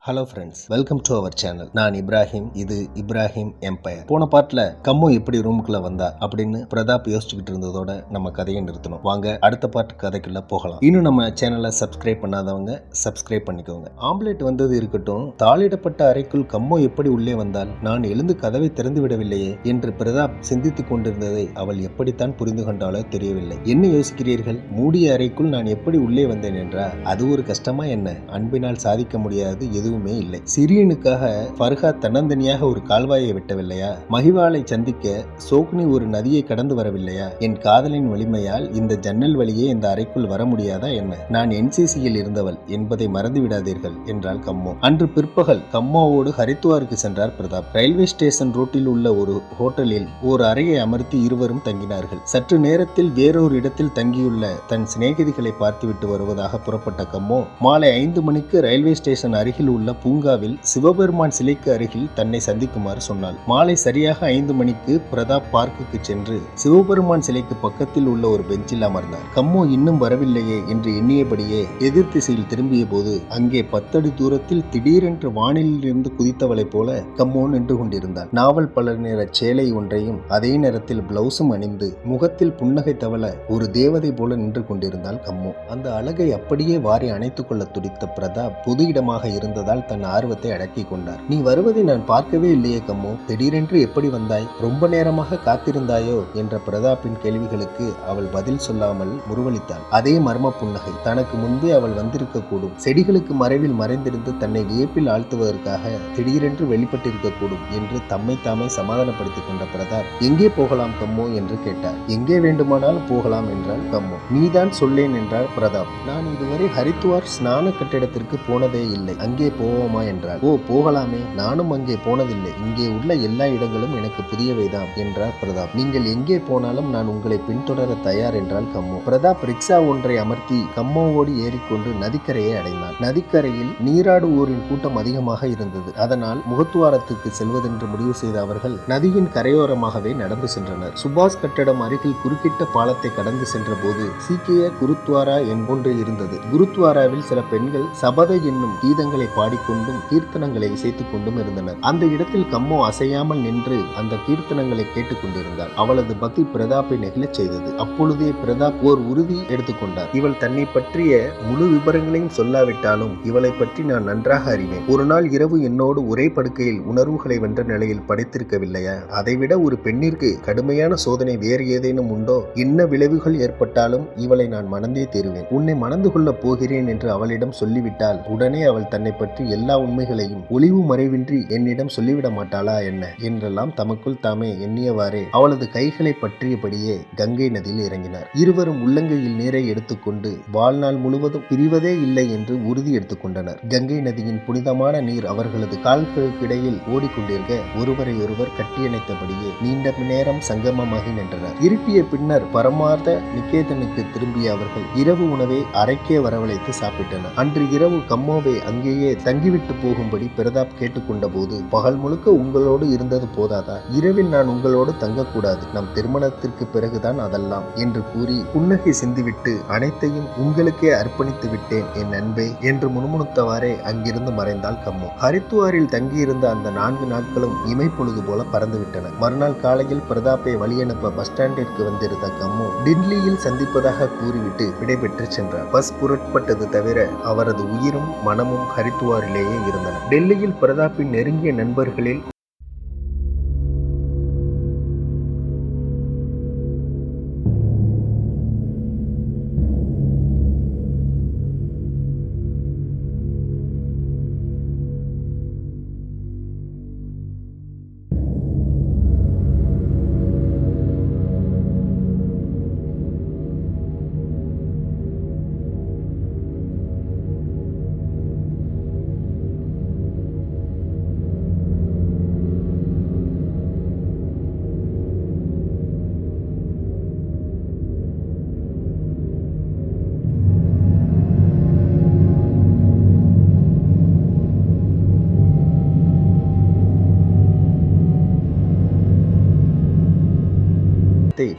Hello friends, welcome to our channel. நான் இப்ராஹிம், இது Ibrahim Empire. போன பார்ட்ல கம்மு எப்படி ரூமுக்குள்ள வந்தா அப்படின்னு பிரதாப் யோசிச்சுக்கிட்டு இருந்ததோட நம்ம கதையை நிறுத்தணும். வாங்க அடுத்த பார்ட் கதைக்குள்ள போகலாம். இன்னும் நம்ம சேனலை சப்ஸ்கிரைப் பண்ணாதவங்க சப்ஸ்கிரைப் பண்ணிக்கோங்க. ஆம்லெட் வந்தது இருக்கட்டும், தாளிடப்பட்ட அறைக்குள் கம்மு எப்படி உள்ளே வந்தால்? நான் எழுந்து கதவை திறந்து விடவில்லையே என்று பிரதாப் சிந்தித்துக் கொண்டிருந்ததை அவள் எப்படித்தான் புரிந்து கொண்டாலோ தெரியவில்லை. என்ன யோசிக்கிறீர்கள்? மூடிய அறைக்குள் நான் எப்படி உள்ளே வந்தேன் என்றா? அது ஒரு கஷ்டமா என்ன? அன்பினால் சாதிக்க முடியாது எதுவுமே இல்லை. சிரியனுக்காக ஃபர்ஹாத் தன்னந்தனியாக ஒரு கால்வாயை வெட்டவில்லையா? மஹிவாலை சந்திக்க சோக்னி ஒரு நதியை கடந்து வரவில்லையா? என் காதலின் வலிமையால் இந்த ஜன்னல் வழியே இந்த அறைக்குள் வர முடியாதா என்ன? நான் என்சிசியில் இருந்தவள் என்பதை மறந்து விடாதீர்கள் என்றாள் கம்மோ. அன்று பிற்பகல் கம்மோவோடு ஹரித்வாருக்கு சென்றார் பிரதாப். ரயில்வே ஸ்டேஷன் ரோட்டில் உள்ள ஒரு ஹோட்டலில் ஒரு அறையை அமர்த்தி இருவரும் தங்கினார்கள். சற்று நேரத்தில் வேறொரு இடத்தில் தங்கியுள்ள தன் சிநேகிதிகளை பார்த்துவிட்டு வருவதாக புறப்பட்ட கம்மோ மாலை 5 மணிக்கு ரயில்வே ஸ்டேஷன் அருகில் உள்ள பூங்காவில் சிவபெருமான் சிலைக்கு அருகில் தன்னை சந்திக்குமாறு சொன்னாள். மாலை சரியாக 5 மணிக்கு பிரதாப் பார்க்குக்கு சென்று சிவபெருமான் சிலைக்கு பக்கத்தில் உள்ள ஒரு பெஞ்சில் அமர்ந்தார். கம்மோ இன்னும் வரவில்லையே என்று எண்ணியபடியே எதிர் திசையில் திரும்பிய போது அங்கே 10 அடி தூரத்தில் திடீரென்று வானிலிருந்து இருந்து குதித்தவளைப் போல கம்மோ நின்று கொண்டிருந்தாள். நாவல் பலர் நிற சேலை ஒன்றையும் அதே நேரத்தில் பிளவுஸும் அணிந்து முகத்தில் புன்னகை தவள ஒரு தேவதை போல நின்று கொண்டிருந்தாள் கம்மோ. அந்த அழகை அப்படியே வாரி அணைத்துக் கொள்ள துடித்த பிரதாப் பொது இடமாக இருந்ததால் தன் ஆர்வத்தை அடக்கிக் கொண்டார். நீ வருவதை நான் பார்க்கவே இல்லையே கம்மோ, திடீரென்று எப்படி வந்தாய்? ரொம்ப நேரமாக காத்திருந்தாயோ என்ற பிரதாப்பின் கேள்விகளுக்கு அவள் பதில் சொல்லாமல் முறுவலித்தாள். அதே மர்ம புன்னகை. தனக்கு முன்பே அவள் வந்திருக்க கூடும். செடிகளுக்கு மறைவில் மறைந்திருந்து தன்னை வியப்பில் ஆழ்த்துவதற்காக திடீரென்று வெளிப்பட்டிருக்க கூடும் என்று தம்மை தாமே சமாதானப்படுத்திக் கொண்ட பிரதாப் எங்கே போகலாம் கம்மோ என்று கேட்டார். எங்கே வேண்டுமானாலும் போகலாம் என்றாள் கம்மோ. நீதான் சொல்லேன் என்றார் பிரதாப். நான் இதுவரை ஹரித்வார் ஸ்நான கட்டிடத்திற்கு போனதே இல்லை, அங்கே போவோமா என்றார். ஓ, போகலாமே, நானும் அங்கே போனதில்லை. இங்கே உள்ள எல்லா இடங்களும் எனக்கு புதியவைதான் என்றார் பிரதாப். நீங்கள் எங்கே போனாலும் நான் உங்களை பின்தொடர தயார் என்றால் கம்மோ. பிரதாப் ரிக்ஷா ஒன்றை அமர்த்தி கம்மோவோடு ஏறிக்கொண்டு நதிக்கரையை அடைந்தார். நதிக்கரையில் நீராடுவோரின் கூட்டம் அதிகமாக இருந்தது. அதனால் முகத்துவாரத்துக்கு செல்வதென்று முடிவு செய்த அவர்கள் நதியின் கரையோரமாகவே நடந்து சென்றனர். சுபாஷ் கட்டடம் அருகில் குறுக்கிட்ட பாலத்தை கடந்து சென்ற போது சீக்கிய குருத்வாரா என்பொன்று இருந்தது. குருத்வாராவில் சில பெண்கள் சபத என்னும் கீதங்களை பாடிக்கொண்டும் கீர்த்தனங்களை இசைத்துக் கொண்டும் இருந்தனர். அந்த இடத்தில் கம்மோ அசையாமல் நின்று அந்த கீர்த்தனங்களை கேட்டுக் கொண்டிருந்தார். அவளது பக்தி பிரதாப்பை நெகிழச் செய்தது. அப்பொழுதே பிரதாப் ஓர் உறுதி எடுத்துக்கொண்டார். இவள் தன்னை பற்றிய முழு விவரங்களையும் சொல்லாவிட்டாலும் இவளை பற்றி நான் நன்றாக அறிவேன். ஒரு நாள் இரவு என்னோடு ஒரே படுக்கையில் உணர்வுகளை வென்ற நிலையில் படைத்திருக்கவில்லையா? அதைவிட ஒரு பெண்ணிற்கு கடுமையான சோதனை வேறு ஏதேனும் உண்டோ? என்ன விளைவுகள் ஏற்பட்டாலும் இவளை நான் மணந்தே தீருவேன். உன்னை மணந்து கொள்ளப் போகிறேன் என்று அவளிடம் சொல்லிவிட்டால் உடனே அவள் தன்னை பற்றி எல்லா உண்மைகளையும் ஒளிவு மறைவின்றி என்னிடம் சொல்லிவிட மாட்டாளா என்ன என்றெல்லாம் தமக்குள் தாமே எண்ணியவாறே அவளது கைகளை பற்றியபடியே கங்கை நதியில் இறங்கினார். இருவரும் உள்ளங்கையில் நீரை எடுத்துக்கொண்டு வாழ்நாள் முழுவதும் பிரிவதே இல்லை என்று உறுதி எடுத்துக்கொண்டனர். கங்கை நதியின் புனிதமான நீர் அவர்களது கால்களுக்கு இடையில் ஓடிக்கொண்டிருக்க ஒருவரை ஒருவர் கட்டியணைத்தபடியே நீண்ட நேரம் சங்கமமாகி நின்றனர். இருட்டிய பின்னர் பரமார்த்த நிகேதனுக்கு திரும்பிய அவர்கள் இரவு உணவை அறைக்கே வரவழைத்து சாப்பிட்டனர். அன்று இரவு கம்மோவை அங்கேயே தங்கிவிட்டு போகும்படி பிரதாப் கேட்டுக்கொண்ட போது பகல் முழுக்க உங்களோடு இருந்தது போதாதா? இரவில் நான் உங்களோடு தங்கக்கூடாது, நம் திருமணத்திற்கு பிறகுதான் அதெல்லாம் என்று கூறி புன்னகை சிந்திவிட்டு அனைத்தையும் உங்களுக்கே அர்ப்பணித்து விட்டேன் என் அன்பே என்று முணுமுணுத்தவாறே அங்கிருந்து மறைந்தாள் கம்மோ. ஹரித்வாரில் தங்கியிருந்த அந்த 4 நாட்களும் இமைப்பொழுது போல பறந்துவிட்டன. மறுநாள் காலையில் பிரதாப்பை வழியனுப்ப பஸ் ஸ்டாண்டிற்கு வந்திருந்த கம்மோ டில்லியில் சந்திப்பதாக கூறிவிட்டு விடைபெற்று சென்றார். பஸ் புறப்பட்டது தவிர அவரது உயிரும் மனமும் ஹரித்வாரிலேயே இருந்தன. டெல்லியில் பிரதாப்பின் நெருங்கிய நண்பர்களில்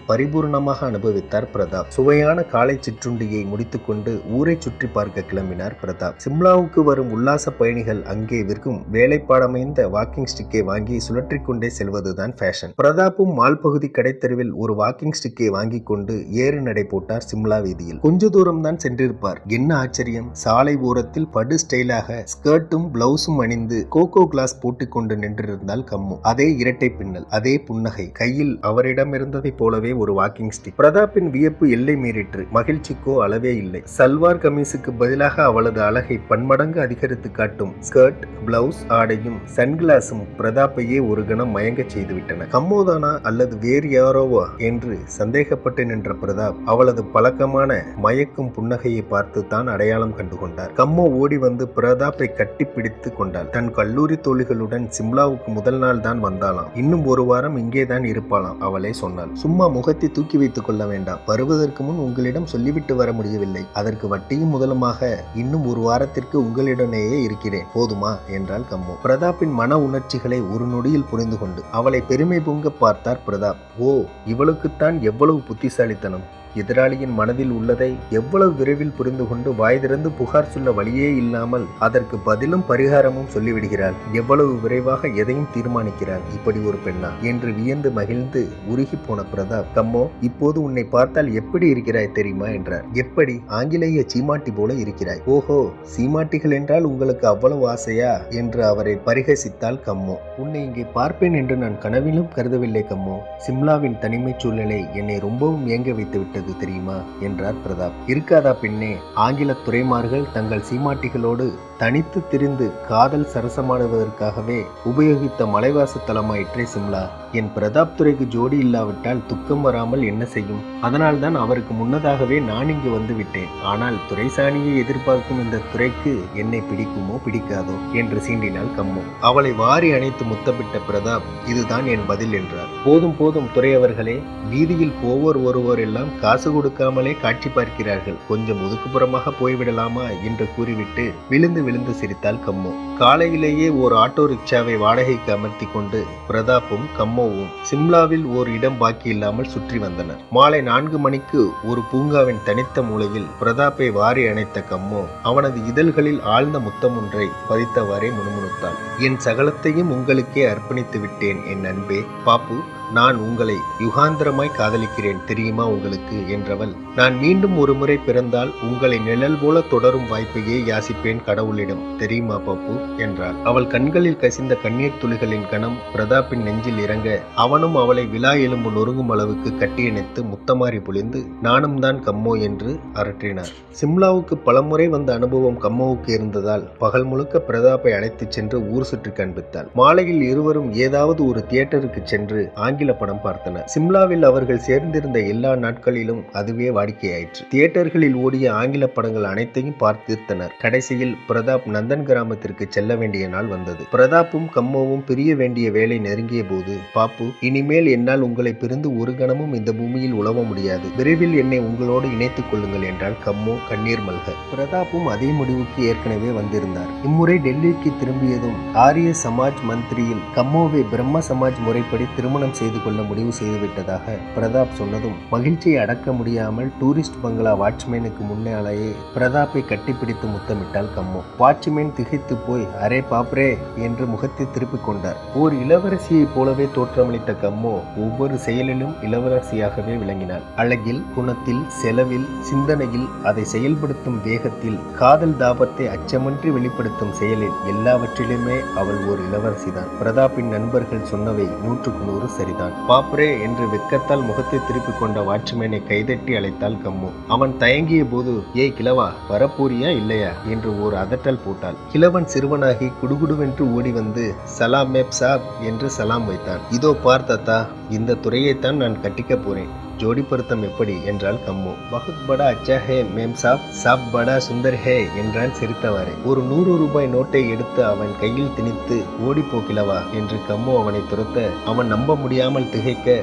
பரிபூர்ணமாக அனுபவித்தார் பிரதாப். சுவையான காலை சிற்றுண்டியை முடித்துக்கொண்டு ஊரை சுற்றி பார்க்க கிளம்பினார் பிரதாப். சிம்லாவுக்கு வரும் உல்லாச பயணிகள் அங்கே விற்கும் வேலைப்பாடமைந்த வாக்கிங் ஸ்டிக்கை வாங்கி சுழற்றி கொண்டே செல்வதுதான் ஃபேஷன். பிரதாப்பும் மால் பகுதி கடைத்தெருவில் ஒரு வாக்கிங் ஸ்டிக்கை வாங்கி கொண்டு ஏறு நடை போட்டார் சிம்லா வீதியில். கொஞ்ச தூரம் தான் சென்றிருப்பார். என்ன ஆச்சரியம், சாலை ஓரத்தில் படு ஸ்டைலாக ஸ்கர்ட்டும் பிளவுஸும் அணிந்து கோகோ கிளாஸ் போட்டுக் கொண்டு நின்றிருந்தால் கம்மு. அதே இரட்டை பின்னல், அதே புன்னகை, கையில் அவரிடம் இருந்ததை போலவே ஒரு வாக்கிங் ஸ்டிக். பிரதாப்பின் வியப்பு எல்லை மீறிற்று. மகிழ்ச்சிக்கோ அளவே இல்லை. சல்வார் கமீஸுக்கு பதிலாக அவளது அழகை பன்மடங்கு அதிகரித்து காட்டும் ஸ்கர்ட், பிளவுஸ், ஆடையும் சன்கிளாஸும் பிரதாப்பையே ஒரு கணம் மயங்க செய்துவிட்டன. கம்மோதானா அல்லது வேறு யாரோவா என்று சந்தேகப்பட்டு நின்ற பிரதாப் அவளது பழக்கமான மயக்கும் புன்னகையை பார்த்து தான் அடையாளம் கண்டுகொண்டார். கம்மோ ஓடி வந்து பிரதாப்பை கட்டி பிடித்து கொண்டாள். தன் கல்லூரி தோழிகளுடன் சிம்லாவுக்கு முதல் நாள் தான் வந்தாளாம். இன்னும் ஒரு வாரம் இங்கே தான் இருப்பாளாம். அவளே சொன்னாள். சும்மா முகத்தை தூக்கி வைத்துக் கொள்ள வேண்டாம். வருவதற்கு முன் உங்களிடம் சொல்லிவிட்டு வர முடியவில்லை. அதற்கு வட்டியும் முதலுமாக இன்னும் ஒரு வாரத்திற்கு உங்களிடனேயே இருக்கிறேன், போதுமா என்றாள் கம்மு. பிரதாப்பின் மன உணர்ச்சிகளை ஒரு நொடியில் புரிந்து கொண்டு அவளை பெருமை பொங்க பார்த்தார் பிரதாப். ஓ, இவளுக்குத்தான் எவ்வளவு புத்திசாலித்தனம்! எதிராளியின் மனதில் உள்ளதை எவ்வளவு விரைவில் புரிந்து கொண்டு வாய் திறந்து புகார் சொல்ல வழியே இல்லாமல் அதற்கு பதிலும் பரிகாரமும் சொல்லிவிடுகிறாள். எவ்வளவு விரைவாக எதையும் தீர்மானிக்கிறாள் இப்படி ஒரு பெண்ணா என்று வியந்து மகிழ்ந்து உருகி போன பிரதாப், கம்மோ, இப்போது உன்னை பார்த்தால் எப்படி இருக்கிறாய் தெரியுமா என்றார். எப்படி? ஆங்கிலேய சீமாட்டி போல இருக்கிறாய். ஓஹோ, சீமாட்டிகள் என்றால் உங்களுக்கு அவ்வளவு ஆசையா என்று அவரை பரிகசித்தாள் கம்மோ. உன்னை இங்கே பார்ப்பேன் என்று நான் கனவிலும் கருதவில்லை கம்மோ. சிம்லாவின் தனிமை சூழ்நிலை என்னை ரொம்பவும் ஏங்க வைத்து விட்டது தெரியுமா என்றார் பிரதாப். இருக்காதா பின்னே, ஆங்கில துறைமார்கள் தங்கள் சீமாட்டிகளோடு தனித்து திரிந்து காதல் சரசமாடுவதற்காகவே உபயோகித்த மலைவாச தலமாயிற்றே சிம்லா. என் பிரதாப் துறைக்கு ஜோடி இல்லாவிட்டால் துக்கம் வராமல் என்ன செய்யும்? அதனால் தான் அவருக்கு முன்னதாகவே நான் இங்கு வந்து விட்டேன். ஆனால் துரைசாணியை எதிர்பார்க்கும் இந்த துறைக்கு என்னை பிடிக்குமோ பிடிக்காதோ என்று சீண்டினாள் கம்மு. அவளை வாரி அணைத்து முத்தமிட்ட பிரதாப், இதுதான் என் பதில் என்றார். போதும் போதும் துரை அவர்களே, வீதியில் போவோர் ஒருவர் எல்லாம் காசு கொடுக்காமலே காட்சி பார்க்கிறார்கள். கொஞ்சம் ஒதுக்குப்புறமாக போய்விடலாமா என்று கூறிவிட்டு விழுந்து விழுந்து சிரித்தாள் கம்மு. காலையிலேயே ஒரு ஆட்டோ ரிக்ஷாவை வாடகைக்கு அமர்த்தி கொண்டு பிரதாப்பும் கம்மோவும் சிம்லாவில் ஒரு இடம் பாக்கி இல்லாமல் சுற்றி வந்தனர். மாலை 4 மணிக்கு ஒரு பூங்காவின் தனித்த மூலையில் பிரதாப்பை வாரி அணைத்த கம்மோ அவனது இதழ்களில் ஆழ்ந்த முத்தம் ஒன்றை பதித்தவாறே முணுமுணுத்தாள். என் சகலத்தையும் உங்களுக்கே அர்ப்பணித்து விட்டேன் என் அன்பே. பாப்பு, நான் உங்களை யுகாந்திரமாய் காதலிக்கிறேன் தெரியுமா உங்களுக்கு என்றவள், நான் மீண்டும் ஒரு முறை பிறந்தால் உங்களை நிழல் போல தொடரும் வாய்ப்பையே யாசிப்பேன் கடவுளிடம் தெரியுமா பாப்பு என்றாள். அவள் கண்களில் கசிந்த கண்ணீர் துளிகளின் கணம் பிரதாப்பின் நெஞ்சில் இறங்க அவனும் அவளை விழா எலும்பு நொறுங்கும் அளவுக்கு கட்டியணைத்து முத்தமாறி பொழிந்து நானும் தான் கம்மோ என்று அரற்றினார். சிம்லாவுக்கு பலமுறை வந்த அனுபவம் கம்மோவுக்கு இருந்ததால் பகல் முழுக்க பிரதாப்பை அழைத்துச் சென்று ஊர் சுற்றி காண்பித்தாள். மாலையில் இருவரும் ஏதாவது ஒரு தியேட்டருக்கு சென்று ஆங்கில படம் பார்த்தனர். சிம்லாவில் அவர்கள் சேர்ந்திருந்த எல்லா நாட்களிலும் அதுவே வாடிக்கையாயிற்று. தியேட்டர்களில் ஓடிய ஆங்கில படங்கள் அனைத்தையும் பார்த்தீர்த்தனர். கடைசியில் பிரதாப் நந்தன் கிராமத்திற்கு செல்ல வேண்டிய நாள் வந்தது. பிரதாப்பும் கம்மோவும் பிரிய வேண்டிய வேலை நெருங்கிய போது, பாப்பு, இனிமேல் என்னால் உங்களை பிரிந்து ஒரு கணமும் இந்த பூமியில் உழவ முடியாது. விரைவில் என்னை உங்களோடு இணைத்துக் கொள்ளுங்கள் என்றால் கம்மோ கண்ணீர் மல்க. பிரதாப்பும் அதே முடிவுக்கு ஏற்கனவே வந்திருந்தார். இம்முறை டெல்லிக்கு திரும்பியதும் ஆரிய சமாஜ் மந்திரியில் கம்மோவை பிரம்ம சமாஜ் முறைப்படி திருமணம் செய்து கொள்ள முடிவு செய்துவிட்டதாக பிரதாப் சொன்னதும் மகிழ்ச்சியை அடக்க முடியாமல் டூரிஸ்ட் பங்களா வாட்ச்மேனுக்கு முன்னாலேயே பிரதாப்பை கட்டிப்பிடித்து முத்தமிட்டாள் கம்மோ. வாட்ச்மேன் திகைத்து போய் அரே பாப்ரே என்று முகத்தை திருப்பிக் கொண்டார். ஓர் இளவரசியைப் போலவே தோற்றமளித்த கம்மோ ஒவ்வொரு செயலிலும் இளவரசியாகவே விளங்கினாள். அழகில், குணத்தில், செலவில், சிந்தனையில், அதை செயல்படுத்தும் வேகத்தில், காதல் தாபத்தை அச்சமின்றி வெளிப்படுத்தும் செயலில், எல்லாவற்றிலுமே அவள் ஒரு இளவரசிதான். பிரதாப்பின் நண்பர்கள் சொன்னவை 100க்கு 100 சரிதான். பாப்ரே என்று வெக்கத்தால் முகத்தை திருப்பிக் கொண்ட வாட்ச்மேனை கைதட்டி அழைத்தாள் கம்மு. அவன் தயங்கிய போது, ஏய் கிழவா, வரப்போறியா இல்லையா என்று ஒரு அதட்டல் போட்டாள். கிழவன் சிறுவனாகி குடுகுடுவென்று ஓடி வந்து சலாம் மேப் சாப் என்று சலாம் வைத்தான். இதோ பார் தாத்தா, இந்த துறையைத்தான் நான் கட்டிக்க போறேன். ஜோடி பொருத்தம் எப்படி என்றால் கம்மு. பகுத் படா அச்சா ஹே மேம் சாப், சாப் படா சுந்தர் ஹே என்றால் சிரித்தவாறே. ஒரு 100 ரூபாய் நோட்டை எடுத்து அவன் கையில் திணித்து ஓடி போக்கிலவா என்று கம்மு அவனை துரத்த அவன் நம்ப முடியாமல் திகைக்க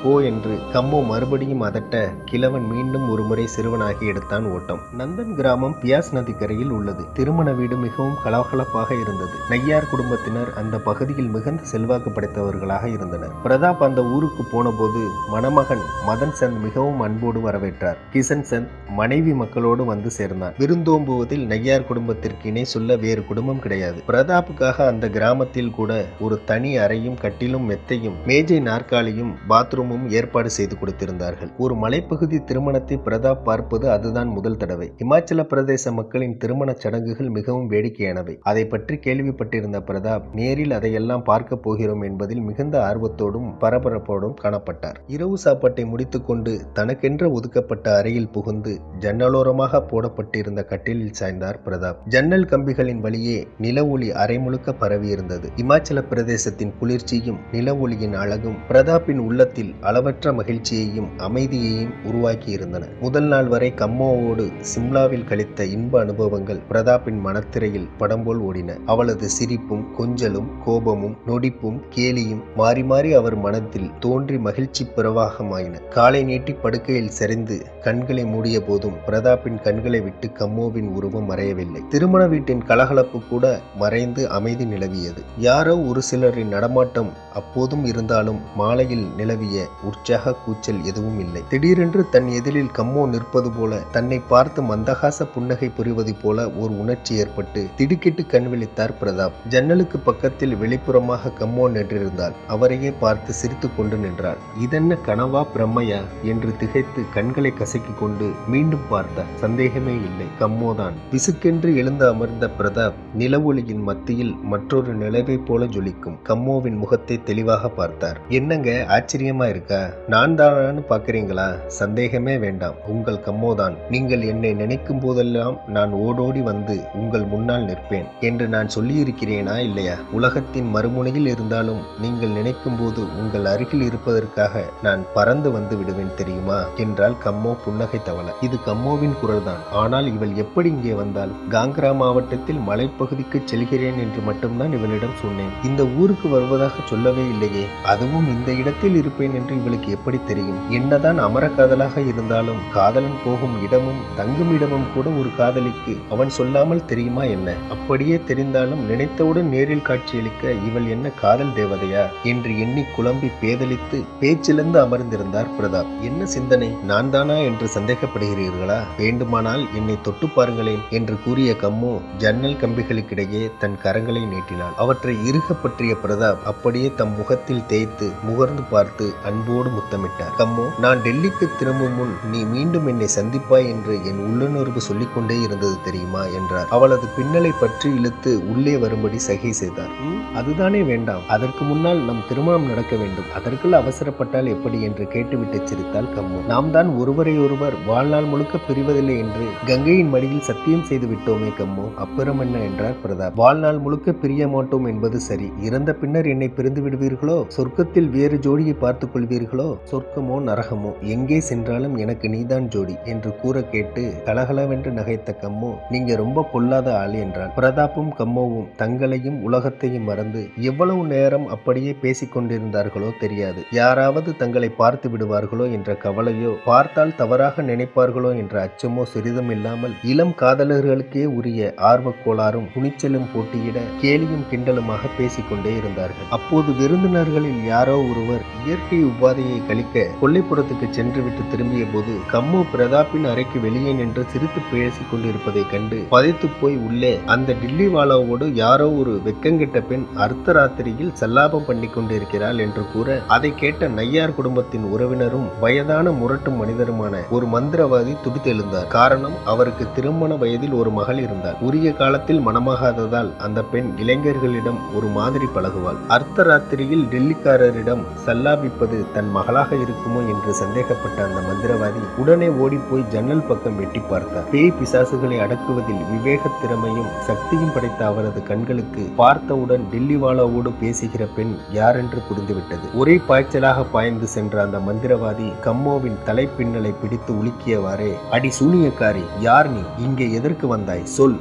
போ என்று கம்மு மறுபடியும் அதட்ட கிழவன் மீண்டும் ஒரு முறை சிறுவனாகி எடுத்தான் ஓட்டம். நந்தன் கிராமம் பியாஸ் நதிக்கரையில் உள்ளது. திருமண வீடு மிகவும் கலகலப்பாக இருந்தது. நையார் குடும்பத்தினர் அந்த பகுதியில் மிகுந்த செல்வாக்கு படைத்தவர்களாக இருந்தனர். பிரதாப் அந்த ஊருக்கு போன போது மணமகன் மதன் சந்த் மிகவும் அன்போடு வரவேற்றார். கிஷன் சந்த் மனைவி மக்களோடு வந்து சேர்ந்தான். விருந்தோம்புவதில் நையார் குடும்பத்திற்கு இணை சொல்ல வேறு குடும்பம் கிடையாது. பிரதாப்புக்காக அந்த கிராமத்தில் கூட ஒரு தனி அறையும் கட்டிலும் மெத்தையும் மேஜை நாற்காலியும் பாத்ரூமும் ஏற்பாடு செய்து கொடுத்திருந்தார்கள். ஒரு மலைப்பகுதி திருமணத்தை பிரதாப் பார்ப்பது அதுதான் முதல் தடவை. இமாச்சல பிரதேச மக்களின் திருமண சடங்குகள் மிகவும் வேடிக்கையானவை. அதை பற்றி கேள்விப்பட்டிருந்த பிரதாப் நேரில் அதையெல்லாம் பார்க்க போகிறோம் என்பதில் மிகுந்த ஆர்வத்தோடும் பரபரப்போடும் காணப்பட்டார். இரவு சாப்பாட்டை முடித்துக்கொண்டு தனக்கென்ற ஒதுக்கப்பட்ட அறையில் புகுந்து ஜன்னலோரமாக போடப்பட்டிருந்த கட்டிலில் சாய்ந்தார் பிரதாப். ஜன்னல் கம்பிகளின் வழியே நில ஒளி அரை முழுக்க பரவியிருந்தது. இமாச்சல பிரதேசத்தின் குளிர்ச்சியும் நில ஒளியின் அழகும் பிரதாப்பின் உள்ளத்தில் அளவற்ற மகிழ்ச்சியையும் அமைதியையும் உருவாக்கி இருந்தன. முதல் நாள் வரை கம்மோவோடு சிம்லாவில் கழித்த இன்ப அனுபவங்கள் பிரதாப்பின் மனத்திரையில் படம் போல் ஓடின. அவளது சிரிப்பும் கொஞ்சலும் கோபமும் நொடிப்பும் கேலியும் மாறி மாறி அவர் மனத்தில் தோன்றி மகிழ்ச்சி பிரவாகமாயின. காலை நீட்டி படுக்கையில் சரிந்து கண்களை மூடிய போதும் பிரதாப்பின் கண்களை விட்டு கம்மோவின் உருவம் மறையவில்லை. திருமண வீட்டின் கலகலப்பு கூட மறைந்து அமைதி நிலவியது. யாரோ ஒரு சிலரின் நடமாட்டம் அப்போதும் இருந்தாலும் மாலையில் நிலவிய உற்சாக கூச்சல் எதுவும் இல்லை. திடீரென்று தன் எதிரில் கம்மோ நிற்பது போல தன்னை பார்த்து மந்தகாச புன்னகை புரிவது போல ஒரு உணர்ச்சி ஏற்பட்டு திடுக்கிட்டு கண் விழித்தார் பிரதாப். ஜன்னலுக்கு பக்கத்தில் வெளிப்புறமாக கம்மோ நின்றிருந்தாள். அவரையே பார்த்து சிரித்து கொண்டு நின்றாள். இதென்ன கனவா பிரம்மையா என்று திகைத்து கண்களை கசக்கிக் கொண்டு மீண்டும் பார்த்தார். சந்தேகமே இல்லை, கம்மோதான். பிசுக்கென்று எழுந்து அமர்ந்த பிரதாப் நில ஒளியின் மத்தியில் மற்றொரு நிலவை போல ஜொலிக்கும் கம்மோவின் முகத்தை தெளிவாக பார்த்தார். என்னங்க ஆச்சரியமா இருக்கா? நான் தானான்னு பாக்குறீங்களா? சந்தேகமே வேண்டாம், உங்கள் கம்மோதான். நீங்கள் என்னை நினைக்கும் போதெல்லாம் நான் ஓடோடி வந்து உங்கள் முன்னால் நிற்பேன் என்று நான் சொல்லியிருக்கிறேனா இல்லையா? உலகத்தின் மறுமுனையில் இருந்தாலும் நீங்கள் நினைக்கும் போது உங்கள் அருகில் இருப்பதற்காக நான் பறந்து வந்து விடுவேன் தெரியுமா என்றால் கம்மோ புன்னகை தவள. இது கம்மோவின் குரல் தான். ஆனால் இவள் எப்படி இங்கே வந்தாள்? காங்க்ரா மாவட்டத்தில் மலைப்பகுதிக்கு செல்கிறேன் என்று மட்டும்தான் இவளிடம் சொன்னேன். இந்த ஊருக்கு வருவதாக சொல்லவே இல்லையே. அதுவும் இந்த இடத்தில் இருப்பேன் என்று இவளுக்கு எப்படி தெரியும்? என்னதான் அமர காதலாக இருந்தாலும் காதலன் போகும் இடமும் தங்கும் இடமும் கூட ஒரு காதலிக்கு அவன் சொல்லாமல் தெரியுமா என்ன? அப்படியே தெரிந்தாலும் நினைத்தவுடன் நேரில் காட்சியளிக்க இவள் என்ன காதல் தேவதையா என்று எண்ணி குழம்பி பேதலித்து பேச்சிழந்து அமர்ந்திருந்தார் பிரதாப். என்ன சிந்தனை? நான் தானா என்று சந்தேகப்படுகிறீர்களா? வேண்டுமானால் என்னை தொட்டு பாருங்களேன் என்று கூறிய கம்மோ ஜன்னல் கம்பிகளுக்கிடையே தன் கரங்களை நீட்டினாள். அவற்றை இறுக பற்றிய பிரதாப் அப்படியே தம் முகத்தில் தேய்த்து முகர்ந்து பார்த்து அன்போடு முத்தமிட்டார். கம்மோ, நான் டெல்லிக்கு திரும்பும் முன் நீ மீண்டும் என்னை சந்திப்பாய் என்று என் உள்ளுணர்வு சொல்லிக்கொண்டே இருந்தது தெரியுமா என்றார். அவளது பின்னலை பற்றி இழுத்து உள்ளே வரும்படி சகை செய்தார். அதுதானே வேண்டாம், அதற்கு முன்னால் நம் திருமணம் நடக்க வேண்டும். அதற்குள் அவசரப்பட்டால் எப்படி என்று கேட்டுவிட்டு சிரித்தாள் கம்மு. நாம் தான் ஒருவரை ஒருவர் வாழ்நாள் முழுக்க பிரிவதில்லை என்று கங்கையின் மடியில் சத்தியம் செய்து விட்டோமே கம்மு, அப்புறம் என்ன என்றார் பிரதாப். வாழ்நாள் முழுக்க பிரிய மாட்டோம் என்பது சரி, இறந்த பின்னர் என்னை பிரிந்து விடுவீர்களோ? சொர்க்கத்தில் வேறு ஜோடியை பார்த்துக் கொள்வீர்களோ? சொர்க்கமோ நரகமோ எங்கே சென்றாலும் எனக்கு நீதான் ஜோடி என்று கூற கேட்டு கலகலவென்று நகைத்த கம்மு, நீங்க ரொம்ப பொல்லாத ஆள் என்றார். பிரதாப்பும் கம்மோவும் தங்களையும் உலகத்தையும் மறந்து எவ்வளவு நேரம் அப்படியே பேசிக் கொண்டிருந்தார்களோ தெரியாது. யாராவது தங்களை பார்த்து விடுவார்களோ என்ற கவலையோ, பார்த்தால் தவறாக நினைப்பார்களோ என்ற அச்சமோ சிறிதும் இல்லாமல் இளம் காதலர்களுக்கே உரிய ஆர்வக் கோளாறும் துணிச்சலும் போட்டியிட கேலியும் கிண்டலுமாக பேசிக்கொண்டே இருந்தார்கள். அப்போது விருந்தினர்களில் யாரோ ஒருவர் இயற்கை உபாதையை கழிக்க கொல்லைப்புறத்துக்கு சென்று விட்டு திரும்பிய போது கம்மு பிரதாப்பின் அறைக்கு வெளியே நின்று சிரித்து பேசிக் கொண்டிருப்பதை கண்டு பதைத்து போய் உள்ளே அந்த டில்லிவாலாவோடு யாரோ ஒரு வெக்கங்கெட்ட பெண் அர்த்தராத்திரியில் சல்லாபம் பண்ணி கொண்டிருக்கிறாள் என்று கூற அதை கேட்ட நையார் குடும்பத்தின் உறவினரும் வயதான முரட்டு மனிதருமான ஒரு மந்திரவாதி துடித்தெழுந்தார். காரணம், அவருக்கு திருமண வயதில் ஒரு மகள் இருந்தார். உரிய காலத்தில் மனமாகாததால் அந்த பெண் இளைஞர்களிடம் ஒரு மாதிரி பழகுவாள். அர்த்தராத்திரியில் டெல்லிக்காரரிடம் சல்லாபிப்பது தன் மகளாக இருக்குமோ என்று சந்தேகப்பட்ட அந்த மந்திரவாதி உடனே ஓடிப்போய் ஜன்னல் பக்கம் வெட்டி பார்த்தார். பேய் பிசாசுகளை அடக்குவதில் விவேக திறமையும் சக்தியும் படைத்த அவரது கண்களுக்கு பார்த்தவுடன் டில்லிவாலாவோடு பேசுகிற பெண் யாரென்று புரிந்துவிட்டது. ஒரே பாய்ச்சலாக பாய்ந்து சென்ற அந்த மந்திரவாதி கம்மோவின் தலைப்பின்னலை பிடித்து உலுக்கியவாறே, அடி சூனியக்காரி, யார் நீ? இங்கே எதற்கு வந்தாய்? சொல்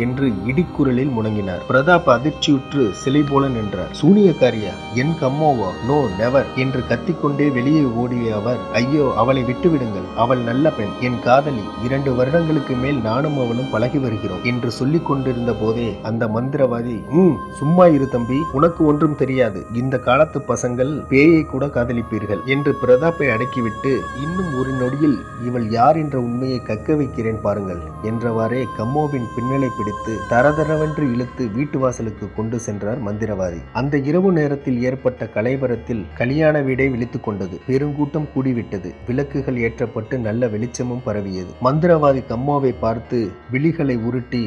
என்று இடிக்குரலில் முழங்கினார். பிரதாப் அதிர்ச்சியுற்று சிலை போல நின்றார். சூனியக்காரியா? என் கம்மோவா? நோ, நெவர் என்று கத்திக்கொண்டே வெளியே ஓடிய அவர், ஐயோ, அவளை விட்டுவிடுங்கள், அவள் நல்ல பெண், என் காதலி, 2 வருடங்களுக்கு மேல் நானும் அவளும் பழகி வருகிறோம் என்று சொல்லிக் கொண்டிருந்த போதே அந்த மந்திரவாதி, சும்மா இரு தம்பி, உனக்கு ஒன்றும் தெரியாது, இந்த காலத்து பசங்கள் பேயை கூட காதலிப்பீர்கள் என்று பிரதாப் பிரதாப்பை அடக்கிவிட்டு, இன்னும் ஒரு நொடியில் இவள் யார் என்ற உண்மையை கக்க வைக்கிறேன் பாருங்கள் என்றவாறே கம்மோவின் பின்னலை பிடித்து தரதரவென்று இழுத்து வீட்டு வாசலுக்கு கொண்டு சென்றார் மந்திரவாதி. அந்த இரவு நேரத்தில் ஏற்பட்ட கலைவரத்தில் கல்யாண வீடை விழித்துக் கொண்டது. பெருங்கூட்டம் கூடிவிட்டது. விளக்குகள் ஏற்றப்பட்டு நல்ல வெளிச்சமும் பரவியது. மந்திரவாதி கம்மோவை பார்த்து விழிகளை உருட்டி,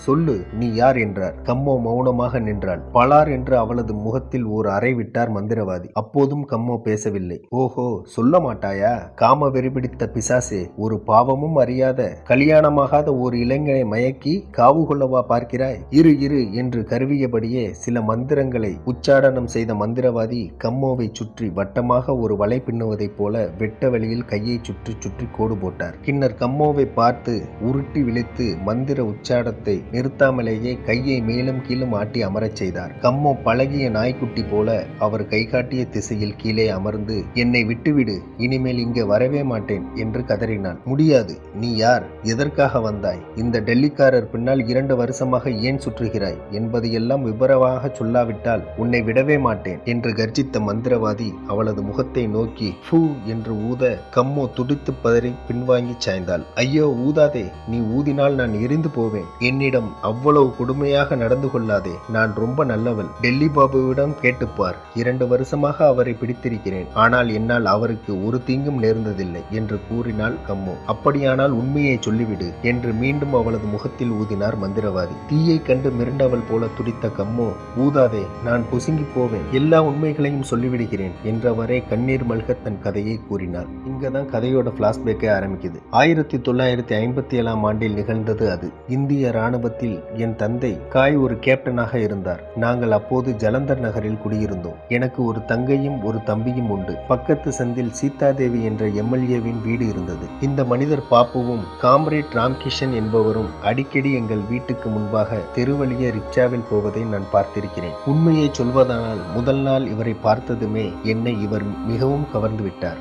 சொல்லு, நீ யார் என்றார். கம்மோ மௌனமாக நின்றாள். பலார் என்று அவளது முகத்தில் ஒரு அறை விட்டார் மந்திரவாதி. அப்போதும் கம்மோ பேசவில்லை. ஓஹோ, சொல்ல மாட்டாயா? காம வெறிபிடித்த பிசாசே, ஒரு பாவமும் அறியாத கல்யாணமாகாத ஒரு இளைஞனை மயக்கி காவு கொள்ளவா பார்க்கிறாய்? இரு இரு என்று கருவியபடியே சில மந்திரங்களை உச்சாடனம் செய்த மந்திரவாதி கம்மோவை சுற்றி வட்டமாக ஒரு வலை பின்னுவதைப் போல வெட்ட வழியில் கையை சுற்றி சுற்றி கோடு போட்டார். பின்னர் கம்மோவை பார்த்து உருட்டி விழித்து மந்திர உச்சாடத்தை நிறுத்தாமலேயே கையை மேலும் கீழும் ஆட்டி அமரச் செய்தார். கம்மோ பழகிய நாய்க்குட்டி போல அவர் கை காட்டிய திசையில் கீழே அமர்ந்து, என்னை விட்டுவிடு, இனிமேல் இங்கே வரவே மாட்டேன் என்று கதறினான். முடியாது. நீ யார்? எதற்காக வந்தாய்? இந்த டெல்லிக்காரர் பின்னால் 2 வருஷமாக ஏன் சுற்றுகிறாய் என்பதையெல்லாம் விபரமாக சொல்லாவிட்டால் உன்னை விடவே மாட்டேன் என்று கர்ஜித்த மந்திரவாதி அவளது முகத்தை நோக்கி ஃபூ என்று ஊத கம்மோ துடித்து பதறி பின்வாங்கி சாய்ந்தாள். ஐயோ, ஊதாதே, நீ ஊதினால் நான் எரிந்து போவேன். என்னிடம் அவ்வளவு கொடுமையாக நடந்து கொள்ளாதே. நான் ரொம்ப நல்லவள். டெல்லி பாபுவிடம் கேட்டுப்பார். 2 வருஷமாக அவரை பிடித்திருக்கிறேன். ஆனால் என்னால் அவருக்கு ஒரு தீங்கும் நேர்ந்ததில்லை என்று கூறினாள் கம்மோ. அப்படியானால் உண்மையை சொல்லிவிடு என்று மீண்டும் அவளது முகத்தில் ஊதினார் மந்திரவாதி. தீயை கண்டு மிரண்டவள் போல துடித்த கம்மோ, ஊதாதே, நான் பொசுங்கி போவேன். எல்லா உண்மைகளையும் சொல்லிவிடுகிறேன் என்றவரே கண்ணீர் மல்க தன் கதையை கூறினார். இங்கதான் கதையோட பிளாஷ்பேக்கே ஆரம்பிக்குது. 1957ஆம் ஆண்டில் நிகழ்ந்தது அது. இந்திய ராணுவத்தில் என் தந்தை காய் ஒரு கேப்டனாக இருந்தார். நாங்கள் அப்போது ஜலந்தர் நகரில் குடியிருந்தோம். எனக்கு ஒரு தங்கையும் ஒரு தம்பியும் உண்டு. பக்கத்து சந்தில் சீதாதேவி என்ற எம்எல்ஏவின் வீடு இருந்தது. இந்த மனிதர் பாப்புவும் காம்ரேட் ராம்கிஷன் என்பவரும் அடிக்கடி எங்கள் வீட்டுக்கு முன்பாக தெருவழியே ரிக்ஷாவில் போவதை நான் பார்த்திருக்கிறேன். உண்மையை சொல்வதானால் முதல் நாள் இவரை பார்த்ததுமே என்னை இவர் மிகவும் கவர்ந்து விட்டார்.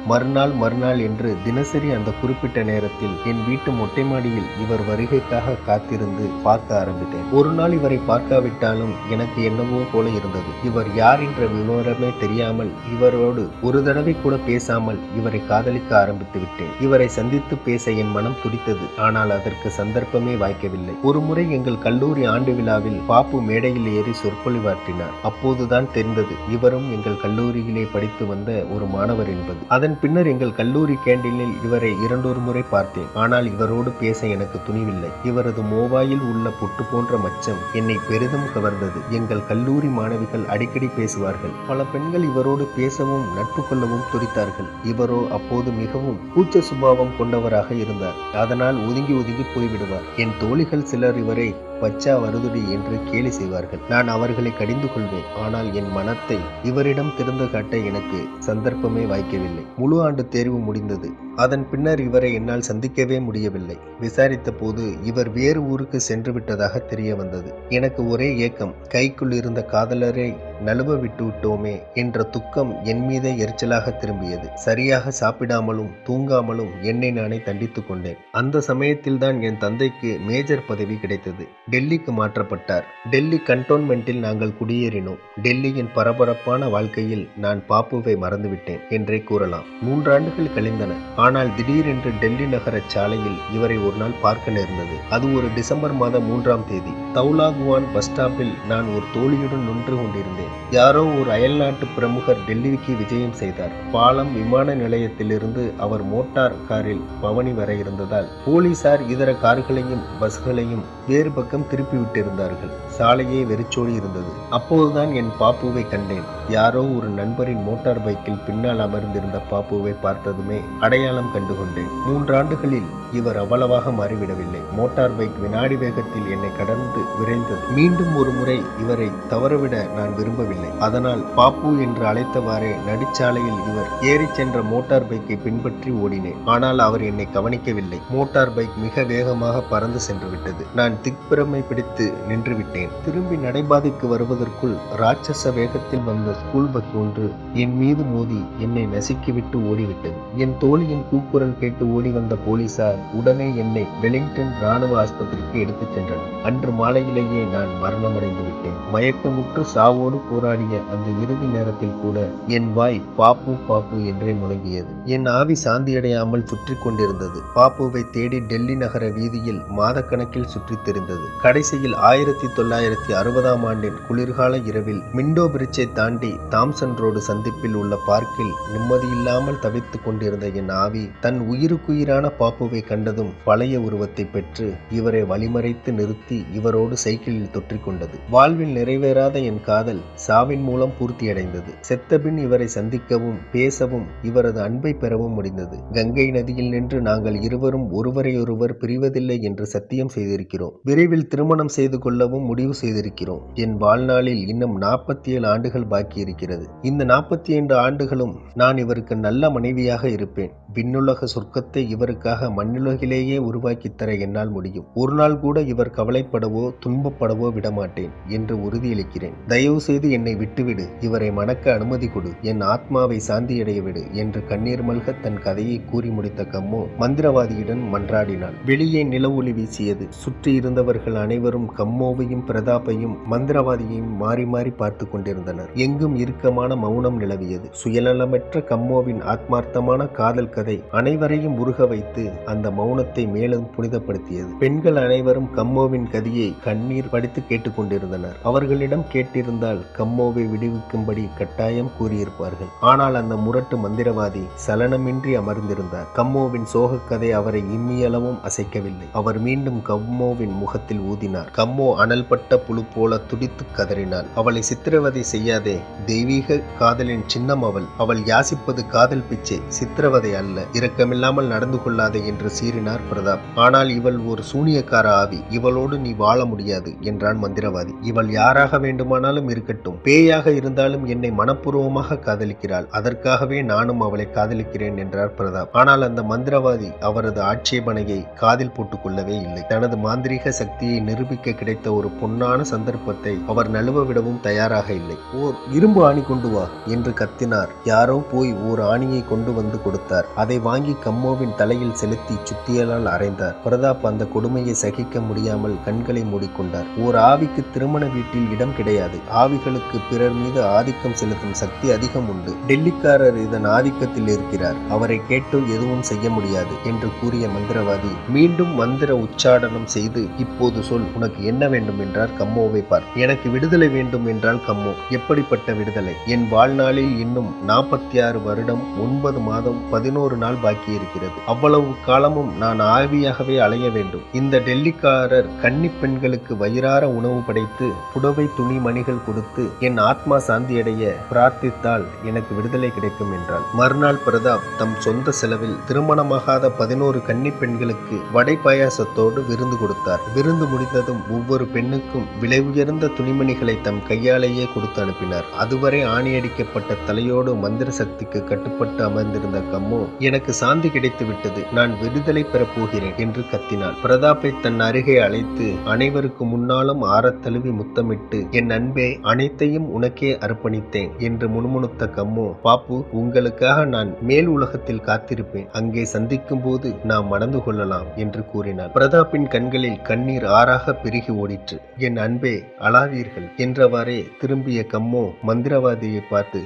மறுநாள் என்று தினசரி அந்த குறிப்பிட்ட நேரத்தில் என் வீட்டு மொட்டை மாடியில் இவர் வருகைக்காக காத்திருந்து பார்க்க ஆரம்பித்தேன். ஒரு நாள் இவரை பார்க்காவிட்டாலும் எனக்கு என்னவோ போல இருந்தது. இவர் யார் என்ற விவரமே தெரியாமல் இவரோடு ஒரு தடவை கூட பேசாமல் இவரை காதலிக்க ஆரம்பித்து விட்டேன். இவரை சந்தித்து பேச என் மனம் துடித்தது. ஆனால் அதற்கு சந்தர்ப்பமே வாய்க்கவில்லை. ஒரு முறை எங்கள் கல்லூரி ஆண்டு விழாவில் பாப்பு மேடையில் ஏறி சொற்பொழிவாற்றினார். அப்போதுதான் தெரிந்தது இவரும் எங்கள் கல்லூரியிலே படித்து வந்த ஒரு மாணவர் என்பது. அதன் பின்னர் எங்கள் கல்லூரி கேண்டீனில் இவரை 2 முறை பார்த்தேன். ஆனால் இவரோடு பேச எனக்கு துணிவில்லை. இவரது மோபாயில் உள்ள பொட்டு போன்ற மச்சம் என்னை பெரிதும் கவர்ந்தது. எங்கள் கல்லூரி மாணவிகள் அடிக்கடி பேசுவார்கள். பல பெண்கள் இவரோடு பேசவும் நட்பு கொள்ளவும் துடித்தார்கள். இவரோ அப்போது மிகவும் கூச்ச சுபாவம் கொண்டவராக இருந்தார். அதனால் ஒதுங்கி ஒதுங்கி போய்விடுவார். என் தோழிகள் சிலர் இவரை பச்சா வருதுடி என்று கேலி செய்வார்கள். நான் அவர்களை கடிந்து கொள்வேன். ஆனால் என் மனத்தை இவரிடம் திறந்து காட்ட எனக்கு சந்தர்ப்பமே வாய்க்கவில்லை. முழு ஆண்டு தேர்வு முடிந்தது. அதன் பின்னர் இவரை என்னால் சந்திக்கவே முடியவில்லை. விசாரித்த போது இவர் வேறு ஊருக்கு சென்று விட்டதாக தெரிய வந்தது. எனக்கு ஒரே ஏக்கம். கைக்குள் இருந்த காதலரை நழுவ விட்டு விட்டோமே என்ற துக்கம் என் மீதே எரிச்சலாக திரும்பியது. சரியாக சாப்பிடாமலும் தூங்காமலும் என்னை நானே தண்டித்துக் கொண்டேன். அந்த சமயத்தில் தான் என் தந்தைக்கு மேஜர் பதவி கிடைத்தது. டெல்லிக்கு மாற்றப்பட்டார். டெல்லி கண்டோன்மெண்டில் நாங்கள் குடியேறினோம். டெல்லியின் பரபரப்பான வாழ்க்கையில் நான் பாப்புவை மறந்துவிட்டேன் என்றே கூறலாம். 3 ஆண்டுகள் கழிந்தன. ஆனால் திடீரென்று டெல்லி நகர சாலையில் இவரை ஒரு நாள் பார்க்க நேர்ந்தது. அது ஒரு டிசம்பர் மாதம் 3ஆம் தேதி. தௌலாகுவான் பஸ் ஸ்டாப்பில் நான் ஒரு தோழியுடன் நின்று கொண்டிருந்தேன். யாரோ ஒரு அயல்நாட்டு பிரமுகர் டெல்லிக்கு விஜயம் செய்தார். பாலம் விமான நிலையத்திலிருந்து அவர் மோட்டார் காரில் பவனி வர இருந்ததால் போலீசார் இதர கார்களையும் பஸ்களையும் வேறு பக்கம் திருப்பிவிட்டிருந்தார்கள். சாலையே வெறிச்சோடி இருந்தது. அப்போதுதான் என் பாப்புவை கண்டேன். யாரோ ஒரு நண்பரின் மோட்டார் பைக்கில் பின்னால் அமர்ந்திருந்த பாப்புவை பார்த்ததுமே அடையாளம் கண்டுகொண்டேன். 3 ஆண்டுகளில் இவர் அவ்வளவாக மாறிவிடவில்லை. மோட்டார் பைக் வினாடி வேகத்தில் என்னை கடந்து விரைந்தது. மீண்டும் ஒரு முறை இவரை தவறவிட நான் விரும்பவில்லை. அதனால் பாப்பு என்று அழைத்தவாறே நடிச்சாலையில் இவர் ஏறி சென்ற மோட்டார் பைக்கை பின்பற்றி ஓடினேன். ஆனால் அவர் என்னை கவனிக்கவில்லை. மோட்டார் பைக் மிக வேகமாக பறந்து சென்று விட்டது. நான் திக்பிரமை பிடித்து நின்றுவிட்டேன். திரும்பி நடைபாதைக்கு வருவதற்குள் ராட்சச வேகத்தில் வந்த ஸ்கூல் பஸ் ஒன்று என் மீது மோதி என்னை நசுக்கிவிட்டு ஓடிவிட்டது. என் தோழியின் கூக்குரல் கேட்டு ஓடி வந்த போலீசார் உடனே என்னை வெலிங்டன் ராணுவ ஆஸ்பத்திரிக்கு எடுத்துச் சென்றனர். அன்று மாலையிலேயே நான் மரணமடைந்து விட்டேன். மயக்கமுற்று சாவோடு போராடிய அந்த இறுதி நேரத்தில் கூட என் வாய் பாப்பு பாப்பு என்றே முழங்கியது. என் ஆவி சாந்தியடையாமல் சுற்றி கொண்டிருந்தது. பாப்புவை தேடி டெல்லி நகர வீதியில் மாதக்கணக்கில் சுற்றித் திரிந்தது. கடைசியில் 1960ஆம் ஆண்டின் குளிர்கால இரவில் மிண்டோ பிரிட்ஜை தாண்டி தாம்சன் ரோடு சந்திப்பில் உள்ள பார்க்கில் நிம்மதியில்லாமல் தவித்துக் கொண்டிருந்த என் ஆவி தன் உயிருக்குயிரான பாப்புவை கண்டதும் பழைய உருவத்தை பெற்று இவரை வழிமறைத்து நிறுத்தி இவரோடு சைக்கிளில் தொற்றிக்கொண்டது. வாழ்வில் நிறைவேறாத என் காதல் சாவின் மூலம் பூர்த்தியடைந்தது. செத்தபின் இவரை சந்திக்கவும் பேசவும் இவரது அன்பை பெறவும் முடிந்தது. கங்கை நதியில் நின்று நாங்கள் இருவரும் ஒருவரையொருவர் பிரிவதில்லை என்று சத்தியம் செய்திருக்கிறோம். விரைவில் திருமணம் செய்து கொள்ளவும் முடிவு செய்திருக்கிறோம். என் வாழ்நாளில் இன்னும் 47 ஆண்டுகள் பாக்கி இருக்கிறது. இந்த 42 ஆண்டுகளும் நான் இவருக்கு நல்ல மனைவியாக இருப்பேன். விண்ணுலக சொர்க்கத்தை இவருக்காக மண்ணுலகிலேயே உருவாக்கி தர என்னால் முடியும். ஒரு நாள் கூட இவர் கவலைப்படவோ துன்பப்படவோ விடமாட்டேன் என்று உறுதியளிக்கிறேன். தயவு செய்து என்னை விட்டுவிடு. இவரை மணக்க அனுமதி கொடு. என் ஆத்மாவை சாந்தியடைய விடு என்று கண்ணீர் மல்க தன் கதையை கூறி முடித்த கம்மோ மந்திரவாதியிடம் மன்றாடினாள். வெளியே நில ஒளி வீசியது. சுற்றி இருந்தவர்கள் அனைவரும் கம்மோவையும் பிரதாப்பையும் மந்திரவாதியையும் மாறி மாறி பார்த்து கொண்டிருந்தனர். எங்கும் இறுக்கமான மௌனம் நிலவியது. சுயநலமற்ற கம்மோவின் ஆத்மார்த்தமான காதல் கதை அனைவரையும் உருக வைத்து அந்த மௌனத்தை மேலும் புனிதப்படுத்தியது. பெண்கள் அனைவரும் கம்மோவின் கதையை கண்ணீர் படித்து கேட்டுக்கொண்டிருந்தனர். அவர்களிடம் கேட்டிருந்தால் கம்மோவை விடுவிக்கும்படி கட்டாயம் கூறியிருப்பார்கள். ஆனால் அந்த முரட்டு மந்திரவாதி சலனமின்றி அமர்ந்திருந்தார். கம்மோவின் சோக கதை அவரை இம்மியளவும் அசைக்கவில்லை. அவர் மீண்டும் கம்மோவின் முகத்தில் ஊதினார். கம்மோ அனல் பட்ட புழு போல துடித்து கதறினாள். அவளை சித்திரவதை செய்யாதே. தெய்வீக காதலின் சின்னம் அவள். அவள் யாசிப்பது காதல் பிச்சை, சித்திரவதை அல்ல. இரக்கமில்லாமல் நடந்து கொள்ளாதே என்று சீறினார் பிரதாப். ஆனால் இவள் ஒரு சூனியக்கார ஆவி. இவளோடு நீ வாழ முடியாது என்றான் மந்திரவாதி. இவள் யாராக வேண்டுமானாலும் இருக்கட்டும். பேயாக இருந்தாலும் என்னை மனப்பூர்வமாக காதலிக்கிறாள். அதற்காகவே நானும் அவளை காதலிக்கிறேன் என்றார் பிரதாப். ஆனால் அந்த மந்திரவாதி அவரது ஆட்சேபனையை காதில் போட்டுக் கொள்ளவே இல்லை. தனது மாந்திரீக சக்தியை நிரூபிக்க கிடைத்த ஒரு பொன்னான சந்தர்ப்பத்தை அவர் நழுவ விடவும் தயாராக இல்லை. ஓர் இரும்பு ஆணி கொண்டு வா என்று கத்தினார். யாரோ போய் ஓர் ஆணியை கொண்டு வந்து கொடுத்தார். அதை வாங்கி கம்மோவின் தலையில் செலுத்தி சுத்தியலால் அறைந்தார். பிரதாப் அந்த கொடுமையை சகிக்க முடியாமல் கண்களை மூடிக்கொண்டார். ஓர் ஆவிக்கு திருமண வீட்டில் இடம் கிடையாது. ஆவிகளுக்கு பிறர் மீது ஆதிக்கம் செலுத்தும் சக்தி அதிகம் உண்டு. டெல்லிக்காரர் இதன் ஆதிக்கத்தில் இருக்கிறார். அவரை கேட்டு எதுவும் செய்ய முடியாது என்று கூறிய மந்திரவாதி மீண்டும் மந்திர உச்சாடனம் செய்து இப்போது சொல், உனக்கு என்ன வேண்டும் என்றார் கம்மோவை பார். எனக்கு விடுதலை வேண்டும் என்றால் கம்மோ. எப்படிப்பட்ட விடுதலை? என் வாழ்நாளில் இன்னும் 46 வருடம் 9 மாதம் 11 நாள் பாக்கி இருக்கிறது. அவ்வளவு காலமும் நான் ஆவியாகவே அலைய வேண்டும். இந்த டெல்லிக்காரர் கன்னி பெண்களுக்கு வயிறார உணவு படைத்து புடவை துணி மணிகள் கொடுத்து என் ஆத்மா சாந்தியடைய பிரார்த்தித்தால் எனக்கு விடுதலை கிடைக்கும் என்றாள். மறுநாள் பிரதாப் தம் சொந்த செலவில் திருமணமாகாத 11 கன்னி பெண்களுக்கு வடை பாயாசத்தோடு விருந்து கொடுத்தார். விருந்து முடிந்ததும் ஒவ்வொரு பெண்ணுக்கும் விலை உயர்ந்த துணிமணிகளை தம் கையாலேயே கொடுத்து அனுப்பினார். அதுவரை ஆணியடிக்கப்பட்ட தலையோடு மந்திர சக்திக்கு கட்டுப்பட்டு அமர்ந்திருந்த கம்மோ எனக்கு சாந்தி கிடைத்து விட்டது, நான் விடுதலை பெறப் போகிறேன் என்று கத்தினாள். பிரதாப்பை தன் அருகே அழைத்து அனைவருக்கு முன்னாலும் ஆறத் தழுவி முத்தமிட்டு என் அன்பே, அனைத்தையும் உனக்கே அர்ப்பணித்தேன் என்று முணுமுணுத்த கம்மோ, பாப்பு, உங்களுக்காக நான் மேல் உலகத்தில் காத்திருப்பேன். அங்கே சந்திக்கும் போது நாம் மணந்து கொள்ளலாம் என்று கூறினார். பிரதாப்பின் கண்களில் கண்ணீர் ஆறாக பெருகி ஓடிற்று. என் அன்பே, அழாதீர்கள் என்றவாறே திரும்பிய கம்மோ மந்திரவாதியை பார்த்து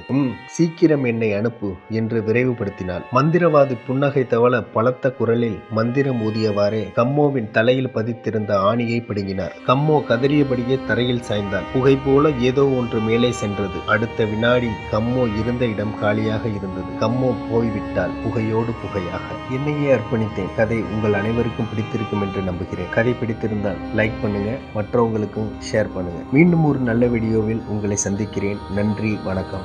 சீக்கிரம் என்னை அனுப்பு என்று விரைவுபடுத்தினாள். மந்திரவாதி புன்னகை தவள பலத்த குரலில் மந்திரம் ஊதியவாறே கம்மோவின் தலையில் பதித்திருந்த ஆணியை பிடுங்கினார். கம்மோ கதறியபடியே தரையில் சாய்ந்தாள். புகை போல ஏதோ ஒன்று மேலே சென்றது. அடுத்த வினாடி கம்மோ இருந்த இடம் காலியாக இருந்தது. கம்மோ போய்விட்டாள், புகையோடு புகையாக. என்னையே அர்ப்பணித்தேன். கதை உங்கள் அனைவருக்கும் பிடித்திருக்கும் என்று நம்புகிறேன். கதை பிடித்திருந்தால் லைக் பண்ணுங்க, மற்றவங்களுக்கும் ஷேர் பண்ணுங்க. மீண்டும் ஒரு நல்ல வீடியோவில் உங்களை சந்திக்கிறேன். நன்றி, வணக்கம்.